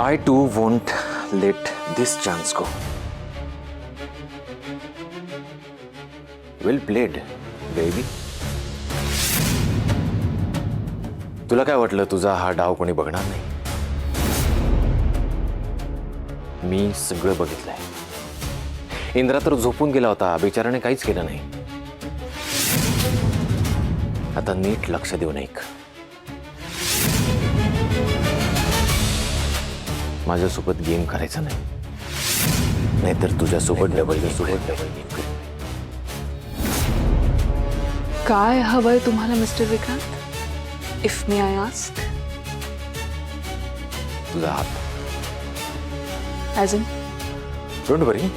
I too won't let this chance go. Well played, baby. तुला काय वाटलं तुझा हा डाव कोणी बघणार नाही? मी सगळं बघितलंय. इंद्रा तर झोपून गेला होता, बिचाराने काहीच केलं नाही. आता नीट लक्ष देऊन ऐक. माझ्यासोबत गेम करायचा नाही, नाहीतर तुझ्यासोबत डबल गेम. काय हवंय तुम्हाला mister Vikrant? If me I ask. तुझा हात. As in? डोंट वरी,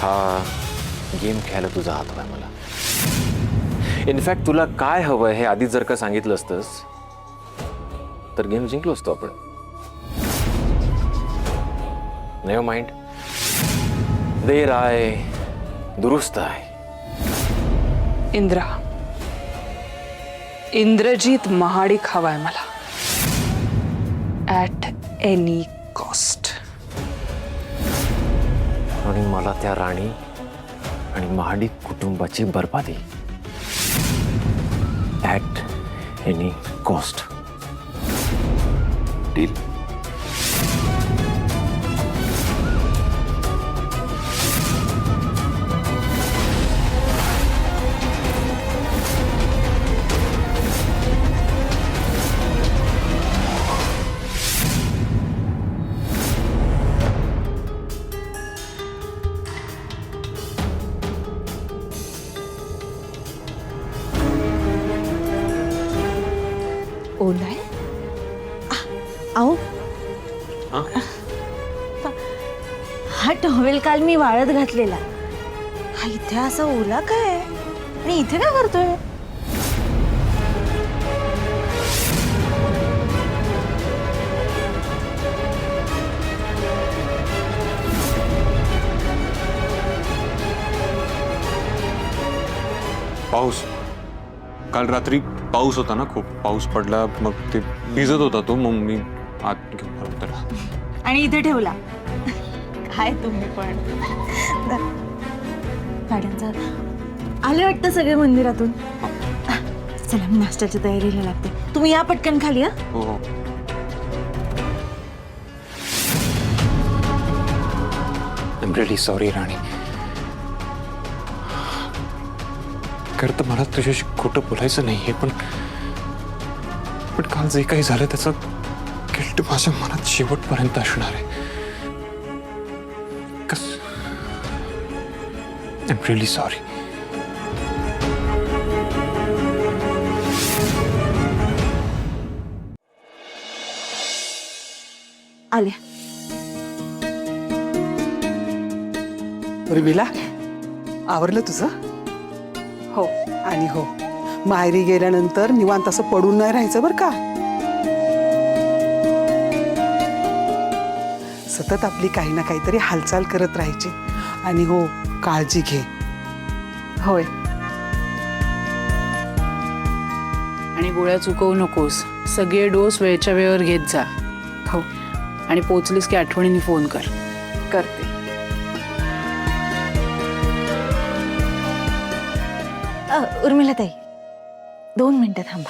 हा गेम खेळायला तुझा हात हवाय मला. इनफॅक्ट तुला काय हवंय हे आधी जर का सांगितलं असतंस तर गेम जिंकलो असतो आपण. Never mind. देर आय दुरुस्त आहे. इंद्रा, इंद्रजीत महाडिक हवाय मला. At any cost. आणि मला त्या राणी आणि महाडिक कुटुंबाची बरबादी. At any cost. डील? ओलाय? अहो, हा टॉवेल काल मी वाळत घातलेला. हा इथे असा ओला काय? आणि इथे काय करतोय? पाऊस. काल रात्री पाऊस होता ना, खूप पाऊस पडला, मग ते भिजत होता तो, मग मी आत घेऊन आलो त्याला. आणि इथे ठेवला. काय तुम्ही पण. गाड्यांचा आले वाटतं सगळे मंदिरातून. चला मी नाश्त्याच्या तयारीला लागते. तुम्ही या पटकन खाली. हा, हो हो. आय एम रिअली सॉरी राणी. खरं तर मला तुझ्याशी खोटं बोलायचं नाहीये, पण काल जे काही झालं त्याचं गिल्ट माझ्या मनात शेवटपर्यंत असणार आहे. I am really sorry. आल्या. उर्मिला, आवरलं तुझं? हो. आणि हो, माहेरी गेल्यानंतर निवांत असं पडून नाही राहायचं बरं का. सतत आपली काही ना काहीतरी हालचाल करत राहायची. आणि हो, काळजी घे. होय. आणि गोळ्या चुकवू नकोस. सगळे डोस वेळच्या वेळेवर घेत जा. हो. आणि पोचलीस की आठवणीने फोन कर. करते. उर्मिला ताई, 2 मिनिटं थांबा.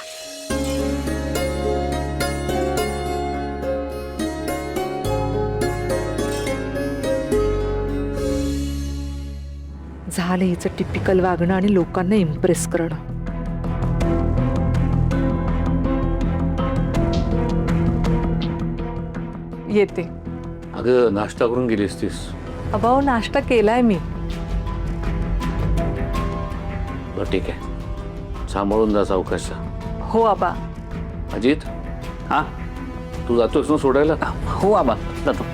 झालं हिचं टिपिकल वागणं आणि लोकांना इम्प्रेस करणं. येते. अगं नाश्ता करून गेली असतीस. अबाव नाश्ता केलाय मी. बरं ठीक आहे, सांभाळून जा सावकाश. हो आबा. अजित, हा तू जातोस ना सोडायला? हो आबा, जातो.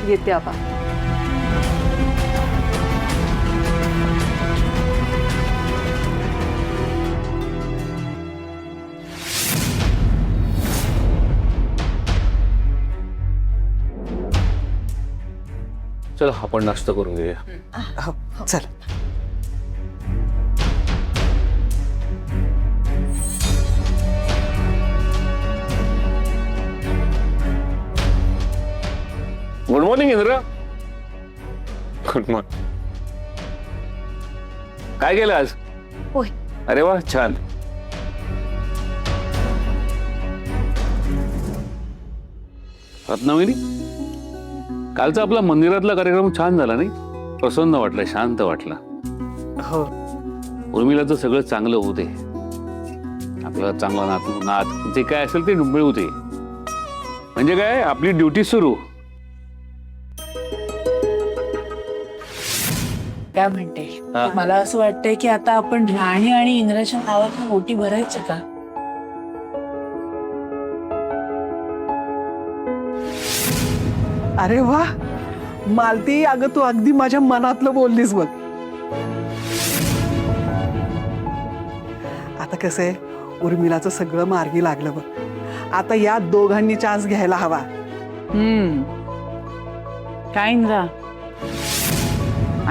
येते आबा. चला आपण नाश्ता करून घेऊया. हो, चल. मॉर्निंग इंद्र. Good morning. काय केलं आज? होय. अरे वा, छान. रत्नागिरी, कालचा आपला मंदिरातला कार्यक्रम छान झाला नाही? प्रसन्न वाटलं, शांत वाटलं. हो उर्मिलाचं सगळं चांगलं होते. आपलं चांगला नात जे काय असेल ते मिळू दे. म्हणजे काय, आपली ड्युटी सुरू. काय म्हणते, हा. मला असं वाटतंय की आता आपण राणी आणि इंद्राच्या नावात ओटी भरायचं का? अरे वा मालती, अगं तू अगदी माझ्या मनातलं बोललीस बघ. आता कसं आहे, उर्मिलाचं सगळं मार्गी लागलं बघ. आता या दोघांनी चान्स घ्यायला हवा. काय इंद्रा,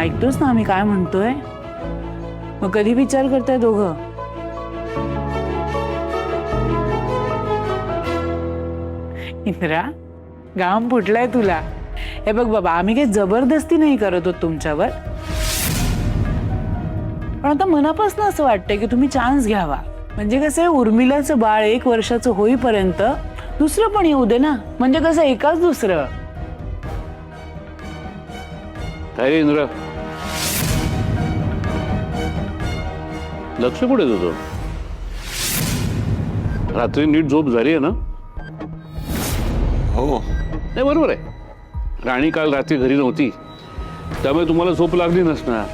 ऐकतोस ना आम्ही काय म्हणतोय? मग कधी विचार करताय दोघं? इंद्रा, गाम फुटलाय तुला. हे बघ बाबा, आम्ही काही जबरदस्ती नाही करत होत तुमच्यावर, पण आता मनापासून असं वाटतंय की तुम्ही चान्स घ्यावा. म्हणजे कसं आहे, उर्मिलाचं बाळ 1 वर्षाचं होईपर्यंत दुसरं पण येऊ दे ना. म्हणजे कसं, एकाच दुसरं. काय रे इंद्र, लक्ष कुठे तुझं? रात्री नीट झोप झाली आहे ना? हो. नाही, बरोबर आहे. राणी काल रात्री घरी नव्हती, त्यामुळे तुम्हाला झोप लागली नसणार.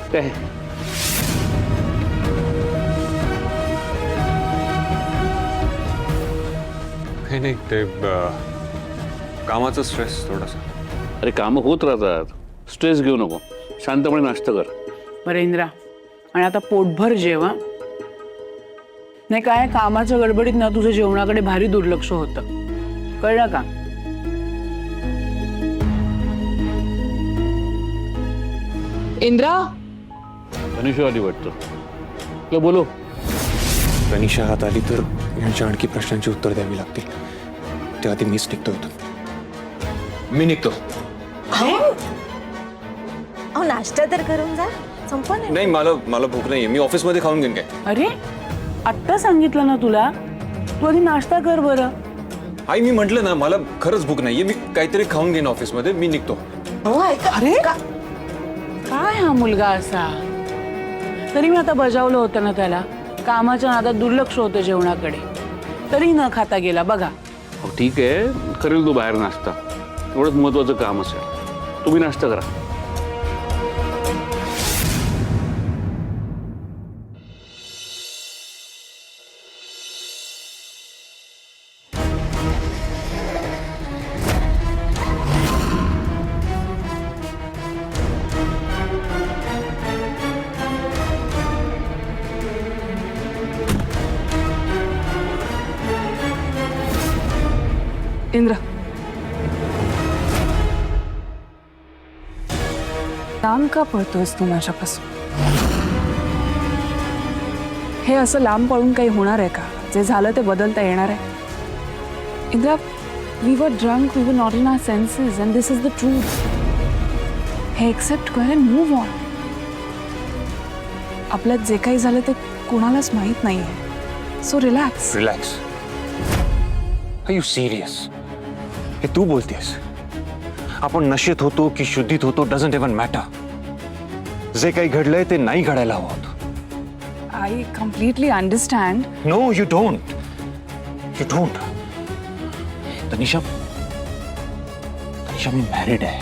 काय नाही ते कामाचं स्ट्रेस थोडासा. अरे, कामं होत राहतात, स्ट्रेस घेऊ नको. शांतपणे नाश्ता कर. बरं इंद्रा, आणि आता पोटभर जेव हं? नाही काय, कामाच्या गडबडीत ना तुझं जेवणाकडे भारी दुर्लक्ष होतं, कळलं का? इंद्रा, तनिषा आली वाटतं. तुला बोलो. तनिषा हात आली तर यांच्या आणखी प्रश्नांची उत्तर द्यावी लागतील. त्याआधी मीच निघतो इथून. मी निघतो. अहो नाश्ता तर करून जा, संपलं. नाही, मला भूक नाहीये. मी ऑफिसमध्ये खाऊन घेईन काय. अरे, आत्ता सांगितलं ना तुला, तू आधी नाश्ता कर बरं. आई, मी म्हटलं ना, मला खरंच भूक नाहीये. मी काहीतरी खाऊन घेईन ऑफिसमध्ये. मी निघतो. अरे काय हा मुलगा असा? तरी मी आता बजावलं होतं ना त्याला. कामाच्या नादात दुर्लक्ष होतं जेवणाकडे, तरी न खाता गेला बघा. हो, ठीक आहे, करेल तू बाहेर नाश्ता. एवढंच महत्वाचं काम असेल. तुम्ही नाश्ता करा. इंद्रा, लांब का पळतोयस तू माझ्यापासून? हे असं लांब पळून काही होणार आहे का? जे झालं ते बदलता येणार आहे? Indra, we were drunk, we were not in our senses and this is the truth. हे एक्सेप्ट कर अँड मूव्ह ऑन. आपल्यात जे काही झालं ते कुणालाच माहीत नाहीये. So relax. Relax. Are you serious? हे तू बोलतेस? आपण नशेत होतो की शुद्धीत होतो डझंट इवन मॅटर. जे काही घडलंय ते नाही घडायला हवं होतं. I completely understand. No, you don't. You don't. Tanisha, me married आहे.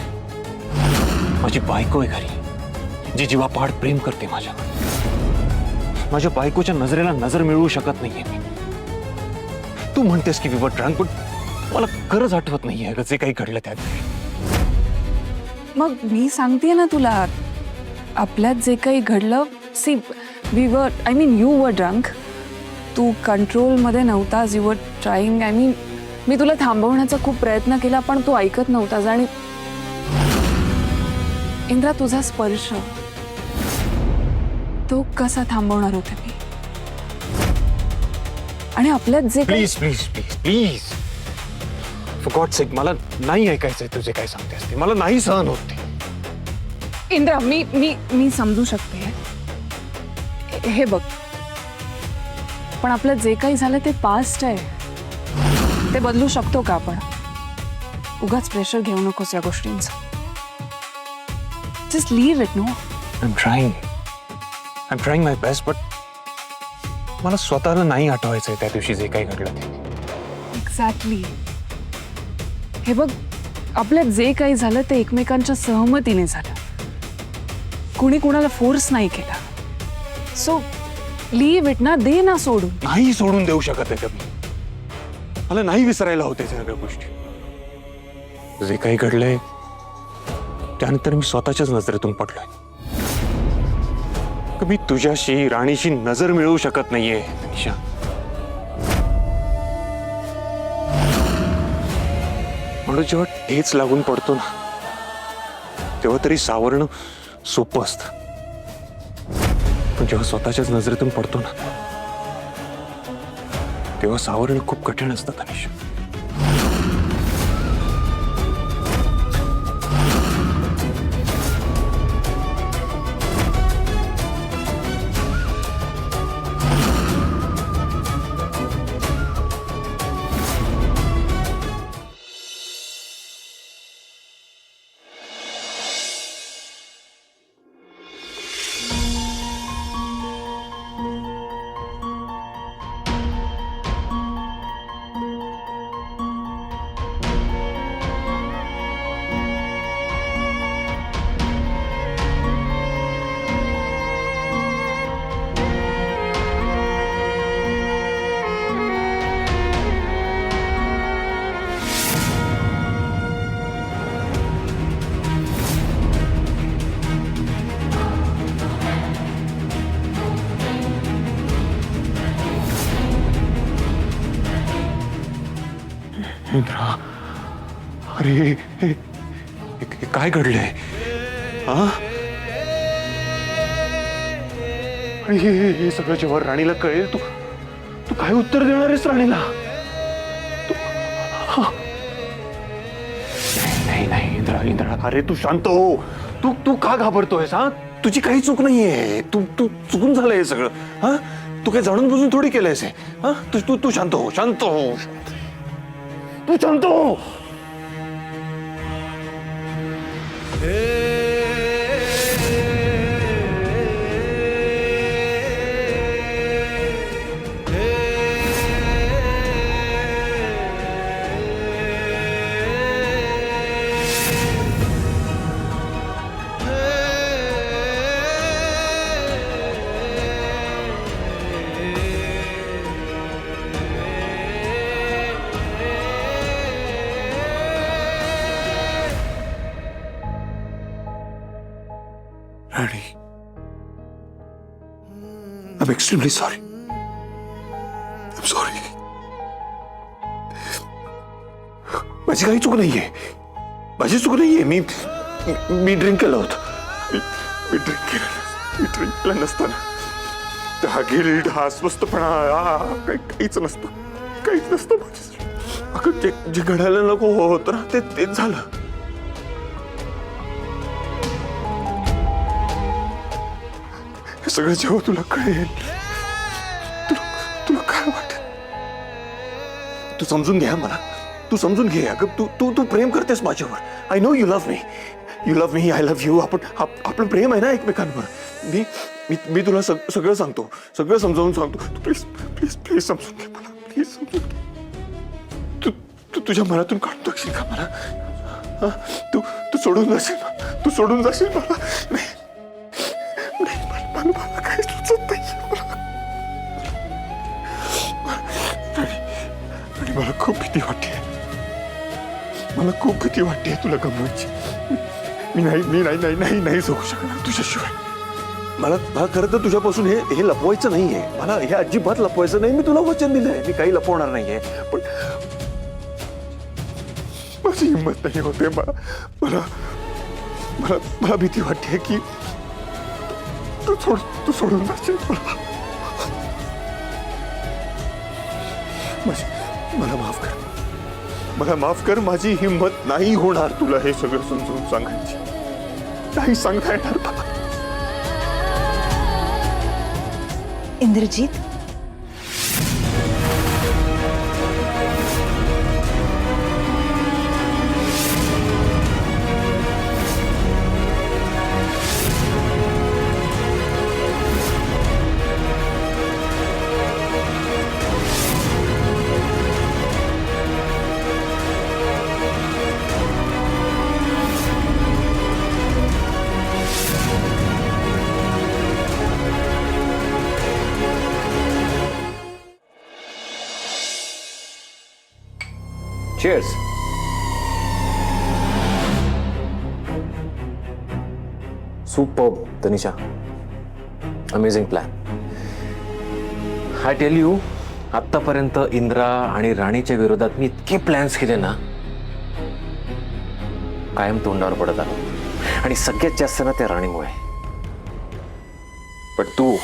माझी बायको आहे घरी, जी जीवापाड प्रेम करते माझ्यावर. माझ्या बायकोच्या नजरेला नजर मिळवू शकत नाहीये मी. तू म्हणतेस की वी वर ड्रंक, पण मला खरंच आठवत नाहीये जे काही घडलं त्या दिवशी. मग मी सांगते ना तुला, आपल्यात जे काही घडलं, see we were, I mean you were drunk. तू कंट्रोलमध्ये नव्हतास. You were trying, I mean मी तुला थांबवण्याचा खूप प्रयत्न केला, पण तू ऐकत नव्हतास. आणि इंद्रा, तुझा स्पर्श तो कसा थांबवणार होते मी? आणि आपल्यात जे काही please please please please for God sake मला नाही ऐकायचंय तुझे काय सांगतेस ते. मला नाही सहन होत ते. इंद्रा मी मी मी समजू शकते. हे बघ, पण आपलं जे काही झालं ते पास्ट आहे. ते बदलू शकतो का आपण? उगाच प्रेशर घेऊ नकोस या गोष्टींचं. Just leave it. No, I'm trying my best, but मला स्वतःला नाही आठवायचंय त्या दिवशी जे काही घडलं ते. एक्झॅक्टली. हे बघ, आपल्यात जे काही झालं ते एकमेकांच्या सहमतीने झालं. कुणी कुणाला फोर्स नाही केला. सो लीव इट ना, दे ना सोडून. नाही सोडून देऊ शकत आहे कधी. मला नाही विसरायला होते सगळ्या गोष्टी. जे काही घडलंय त्यानंतर मी स्वतःच्याच नजरेतून पडलोय. मी तुझ्याशी राणीशी नजर मिळवू शकत नाहीये निशा. म्हणून जेव्हा ठेच लागून पडतो ना तेव्हा तरी सावरणं सोपं असतं. पण जेव्हा स्वतःच्याच नजरेतून पडतो ना तेव्हा सावरणं खूप कठीण असतं तनिषा. इंद्रा, अरे हे काय घडलंय? हा? आणि हे सगळं जेव्हा राणीला कळेल, तू काय उत्तर देणार आहेस राणीला? नाही इंद्रा, अरे तू शांत हो. तू का घाबरतोयस? हा, तुझी काही चूक नाहीये. तू चुकून झालंय हे सगळं. हा, तू काही जाणून बुजून थोडी केलंयस हे. हा, तू शांत हो. तू शांत हो. Randy, I'm extremely sorry. I'm sorry. माझी काही चूक नाहीये. माझी चूक नाहीये. मी ड्रिंक केलं होतं. मी ड्रिंक केलं नसताना हा गिल्ट, हा अस्वस्थपणा, काहीच नसतं माझ्यासाठी. अगं जे घडायला नको होतं ना तेच झालं. सगळं जेव्हा तुला कळेल तुला काय वाटेल? तू समजून घे मला. तू समजून घे. अगं तू प्रेम करतेस माझ्यावर. I know you love me. I love you. आपलं प्रेम आहे ना एकमेकांवर. मी तुला सगळं सांगतो. सगळं समजावून सांगतो. तू प्लीज समजून घे मला. प्लीज समजून घे. तू तुझ्या मनातून काढून टाकशील का मला? तू सोडून जाशील मला. मला काय सुचत नाही. मला खूप भीती वाटते. तुला गमवायची. मी नाही जगू शकणार तुझ्याशिवाय. मला खरं तर तुझ्यापासून हे लपवायचं नाहीये. मला हे अजिबात लपवायचं नाही. मी तुला वचन दिलंय. मी काही लपवणार नाहीये. पण माझी हिंमत नाही होते. मला भीती वाटते की तू सोडून जाशील मला माफ कर. मला माफ कर, माझी हिंमत नाही होणार तुला हे सगळं समजून सांगायची. नाही सांगता येणार मला. Indrajit, Cheers. Superb, Tanisha. Amazing plan. I tell you, आत्तापर्यंत इंद्रा आणि राणीच्या विरोधात मी इतके प्लॅन्स केले ना, कायम तोंडावर पडत आलो. आणि सगळ्यात जास्त ना त्या राणीमुळे. पण तू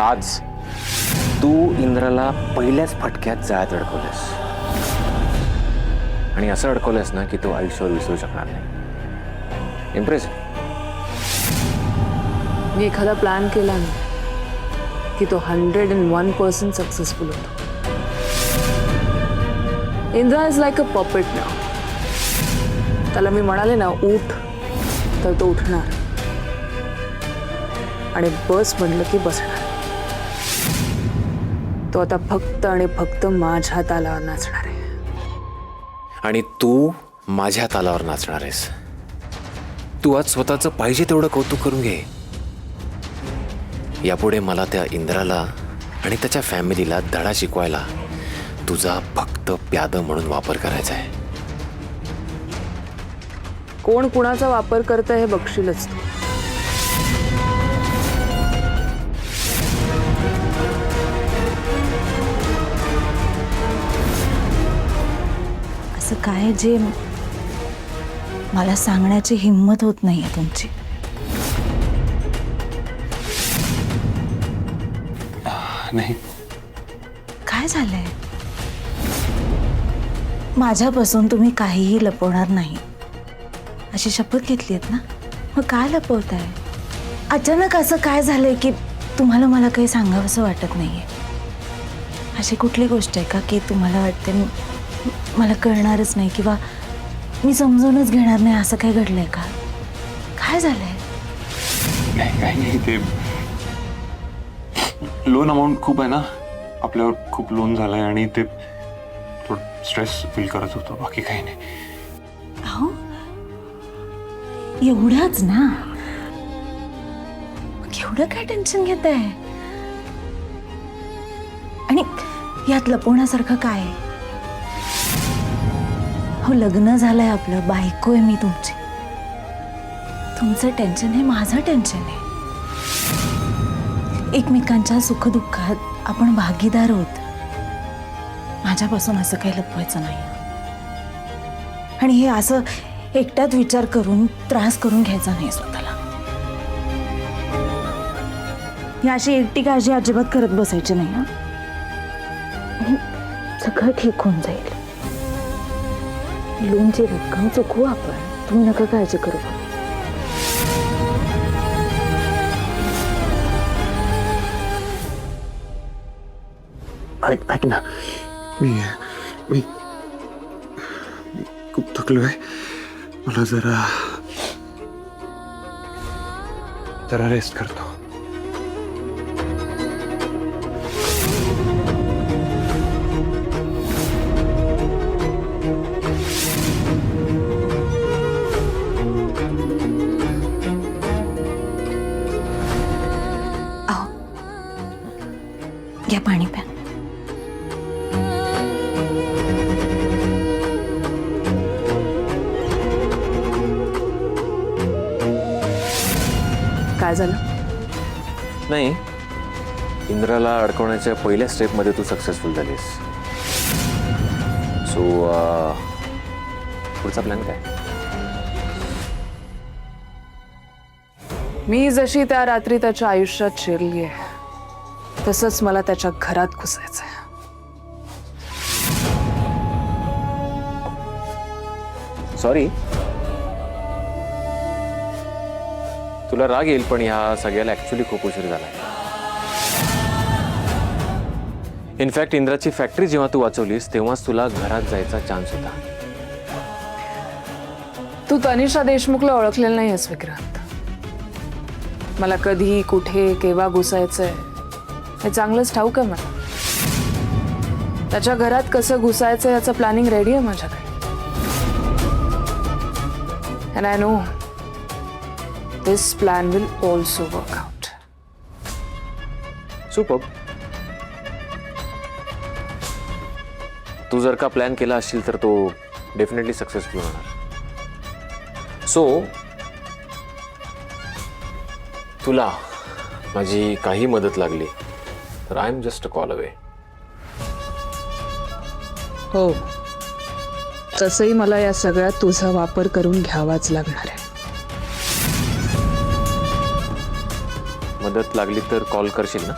आज तू इंद्राला पहिल्याच फटक्यात जाळ्यात अडकवलेस. आणि असं अडकवलंस ना की तो आयुष्यावर विसरू शकणार नाही. इम्प्रेसिव्ह. मी एखादा प्लॅन केला ना की तो 101% सक्सेसफुल होतो. Indra is like a puppet ना. त्याला मी म्हणाले ना उठ तर तो उठणार आणि बस म्हणलं की बसणार. तो आता फक्त आणि फक्त माझ्या तालावर नाचणार आहे. आणि तू माझ्या तालावर नाचणार आहेस. तू आज स्वतःचं पाहिजे तेवढं कौतुक करून घे. यापुढे मला त्या इंद्राला आणि त्याच्या फॅमिलीला धडा शिकवायला तुझा फक्त प्याद म्हणून वापर करायचा आहे. कोण कुणाचा वापर करतं हे बघशीलच तू. असं काय जे मला सांगण्याची हिंमत होत नाहीये तुमची? नाही. काय झालंय? माझ्यापासून तुम्ही काहीही लपवणार नाही अशी शपथ घेतलीत ना, मग काय लपवताय? अचानक असं काय झालंय की तुम्हाला मला काही सांगावंसं वाटत नाहीये? अशी कुठली गोष्ट आहे का की तुम्हाला वाटते मला कळणारच नाही किंवा मी समजूनच घेणार नाही? असं काय घडलंय का? काय झालंय? नाही काही नाही. ते लोन अमाऊंट खूप आहे ना आपल्यावर, खूप लोन झालंय आणि ते थोडं स्ट्रेस फील करत होतो, बाकी काही नाही. अहो एवढंच ना, मग एवढं काय टेन्शन घेत आहे? आणि यात लपवण्यासारखं काय आहे? हो लग्न झालंय आपलं, बायको आहे मी तुमची. तुमचं टेन्शन हे माझं टेन्शन आहे. एकमेकांच्या सुखदुःखात आपण भागीदार आहोत. माझ्यापासून असं काही लपवायचं नाही. आणि हे असं एकट्यात विचार करून त्रास करून घ्यायचा नाही स्वतःला. ही अशी एकटी काळजी अजिबात करत बसायची नाही. हा सगळं ठीक होऊन जाईल. लोनची रक्कम चुकवू आपण, तुम्ही नका काळजी करू. ऐक ना, मी मी खूप थकलोय. मला जरा रेस्ट करतो. घ्या पाणी प्या. काय झालं? नाही, इंद्राला अडकवण्याच्या पहिल्या स्टेपमध्ये तू सक्सेसफुल झालीस. सो पुढचा प्लॅन काय? मी जशी त्या रात्री त्याच्या आयुष्यात शिरली आहे तसंच मला त्याच्या घरात घुसायचंय. सॉरी. तुला राग येईल पण ह्या सगळ्याला ऍक्च्युली खूप उशीर झाला. इनफॅक्ट इंद्राची फॅक्टरी जेव्हा तू वाचवलीस तेव्हाच तुला घरात जायचा चान्स होता. तू तनिषा देशमुखला ओळखलेलं नाही आहेस विक्रांत. मला कधी कुठे केव्हा घुसायचंय हे चांगलंच ठाऊक आहे मला. त्याच्या घरात कसं घुसायचं याचं प्लॅनिंग रेडी आहे माझ्याकडे. And I know this plan will also work out. Super. तू जर का प्लॅन केला असशील तर तो डेफिनेटली सक्सेसफुल होणार. सो तुला माझी काही मदत लागली तर I am just a call away. हो, तसंही मला या सगळ्यात तुझा वापर करून घ्यावाच लागणार आहे. मदत लागली तर कॉल करशील ना?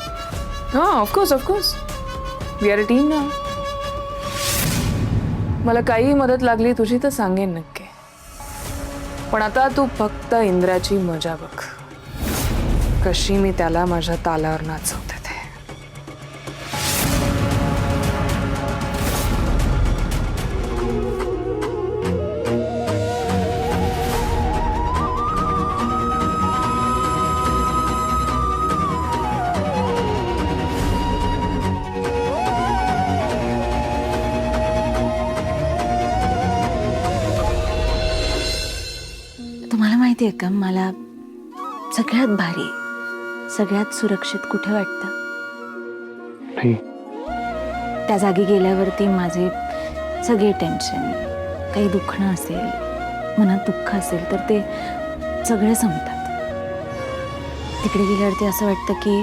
हा, of course we are a team ना. मला काही मदत लागली तुझी तर सांगेन नक्की. पण आता तू फक्त इंद्राची मजा बघ, कशी मी त्याला माझ्या तालावर नाचवते ते. तुम्हाला माहिती आहे का, मला सगळ्यात भारी, सगळ्यात सुरक्षित कुठे वाटतं? नाही. त्या जागी गेल्यावरती माझे सगळे टेन्शन, काही दुखणं असेल, मनात दुःख असेल तर ते सगळे संपतात. तिकडे गेल्यावरती असं वाटतं की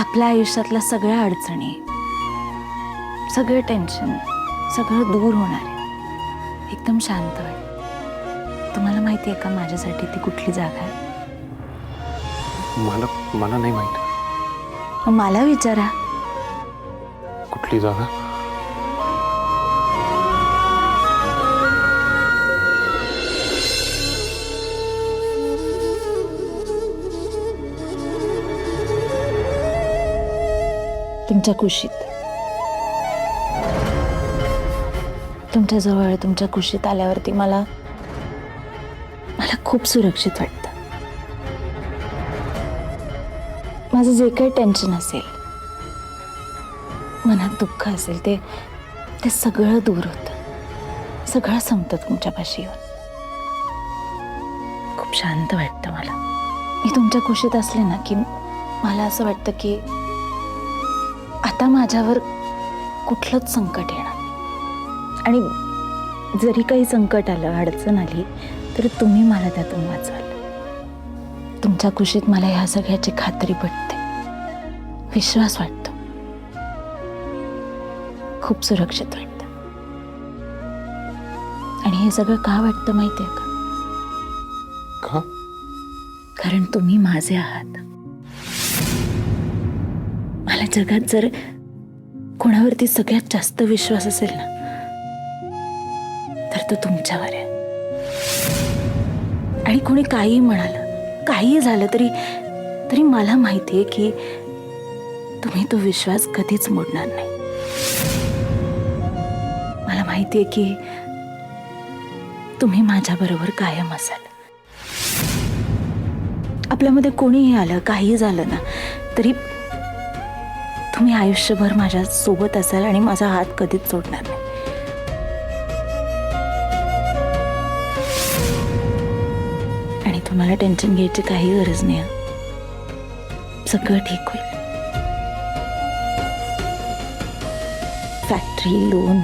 आपल्या आयुष्यातल्या सगळ्या अडचणी, सगळं टेन्शन, सगळं दूर होणार आहे. एकदम शांत वाटतं. तुम्हाला माहिती आहे का माझ्यासाठी ती कुठली जागा आहे? मला नाही माहित. मग मला विचारा. कुठली जागा? तुमच्या कुशीत. तुमच्या जवळ, तुमच्या कुशीत आल्यावरती मला खूप सुरक्षित वाटतं. माझं जे काही टेन्शन असेल, मनात दुःख असेल, ते सगळं दूर होतं, सगळं संपतं तुमच्यापाशी येऊन. खूप शांत वाटतं मला. मी तुमच्या कुशीत असले ना की मला असं वाटतं की आता माझ्यावर कुठलंच संकट येणार नाही. आणि जरी काही संकट आलं, अडचण आली तर तुम्ही मला त्यातून वाचवाल. तुमच्या कुशीत मला ह्या सगळ्याची खात्री पटते, विश्वास वाटतो, खूप सुरक्षित वाटतं. आणि हे सगळं का वाटतं माहिती आहे का? कारण तुम्ही माझे आहात. मला जगात जर कोणावरती सगळ्यात जास्त विश्वास असेल ना तर तो तुमच्यावर आहे. आणि कोणी काही म्हणालं, काही झालं तरी मला माहिती आहे की तुम्ही तो विश्वास कधीच मोडणार नाही. मला माहिती आहे की तुम्ही माझ्याबरोबर कायम असाल. आपल्यामध्ये कोणीही आलं, काही झालं ना तरी तुम्ही आयुष्यभर माझ्या सोबत असाल आणि माझा हात कधीच सोडणार नाही. आणि तुम्हाला टेन्शन घ्यायची काही गरज नाही. सगळं ठीक होईल. फॅक्टरी, लोन,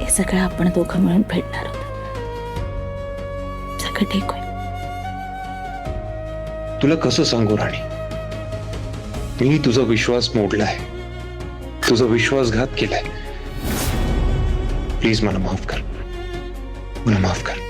हे सगळं आपण दोघं मिळून फेडणार आहोत. सगळं ठीक होईल. तुला कसं सांगू राणी, मी तुझा विश्वास मोडलाय, तुझा विश्वासघात केलाय. प्लीज मला माफ कर, मला माफ कर.